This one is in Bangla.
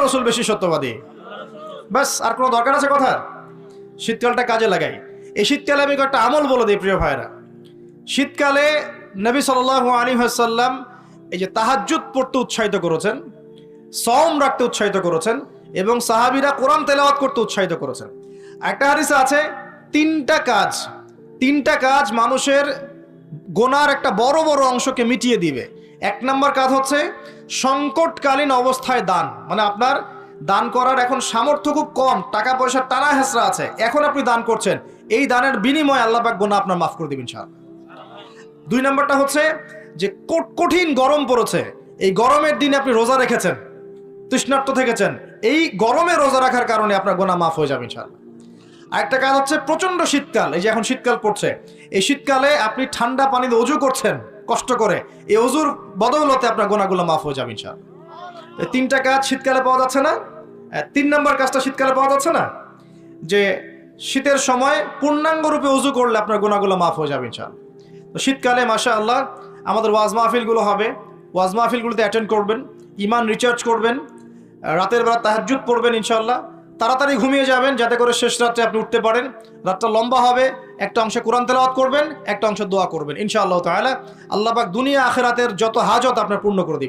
রাসূল বেশি সত্যবাদী? বাস, আর কোনো দরকার আছে কথা? শীতকালটা কাজে লাগাই। এই শীতকালে আমি একটা আমল বলে দিই প্রিয় ভাইরা। শীতকালে নবী সাল্লাল্লাহু আলাইহি ওয়াসাল্লাম এই যে তাহাজ্জুদ পড়তে উৎসাহিত করেছেন, সওম রাখতে উৎসাহিত করেছেন, এবং সাহাবীরা কোরআন তেলাওয়াত করতে উৎসাহিত করেছেন। একটা হাদিসে আছে তিনটা কাজ মানুষের গোনার একটা বড় বড় অংশকে মিটিয়ে দিবে। এক নম্বর কাজ হচ্ছে সংকটকালীন অবস্থায় দান, মানে আপনার দান করার এখন সামর্থ্য খুব কম, টাকা পয়সার টানা হেঁচড়া আছে, এখন আপনি দান করছেন, এই দানের বিনিময়ে আল্লাহ পাক গুনাহ আপনার মাফ করে দিবেন ইনশাআল্লাহ। দুই নম্বরটা হচ্ছে যে কঠিন গরম পড়েছে, এই গরমের দিনে আপনি রোজা রেখেছেন, তৃষ্ণার্ত থেকেছেন, এই গরমে রোজা রাখার কারণে আপনার গুনাহ মাফ হয়ে যাবে ইনশাআল্লাহ। আরেকটা কাজ হচ্ছে প্রচন্ড শীতকাল, এই যে এখন শীতকাল পড়ছে, এই শীতকালে আপনি ঠান্ডা পানিতে অজু করছেন কষ্ট করে, এই অজুর বদৌলতে আপনার গুনাহগুলো মাফ হয়ে যাবে ইনশাআল্লাহ। এই তিনটা কাজ শীতকালে পাওয়া যাচ্ছে না? তিন নম্বর কাজটা শীতকালে পাওয়া যাচ্ছে না, যে শীতের সময় পূর্ণাঙ্গ রূপে অজু করলে আপনার গুনাহগুলো মাফ হয়ে যাবে ইনশাআল্লাহ। তো শীতকালে মাশাআল্লাহ আমাদের ওয়াজ মাহফিলগুলো হবে, ওয়াজ মাহফিলগুলোতে অ্যাটেন্ড করবেন, ইমান রিচার্জ করবেন, রাতের বেলা তাহাজ্জুদ পড়বেন ইনশাআল্লাহ, তাড়াতাড়ি ঘুমিয়ে যাবেন যাতে করে শেষ রাত্রে আপনি উঠতে পারেন। রাতটা লম্বা হবে, একটা অংশে কোরআন তেলাওয়াত করবেন, একটা অংশে দোয়া করবেন ইনশাআল্লাহ তাআলা। আল্লাহ পাক দুনিয়া আখিরাতের যত হাজত আপনার পূর্ণ করে দিবেন।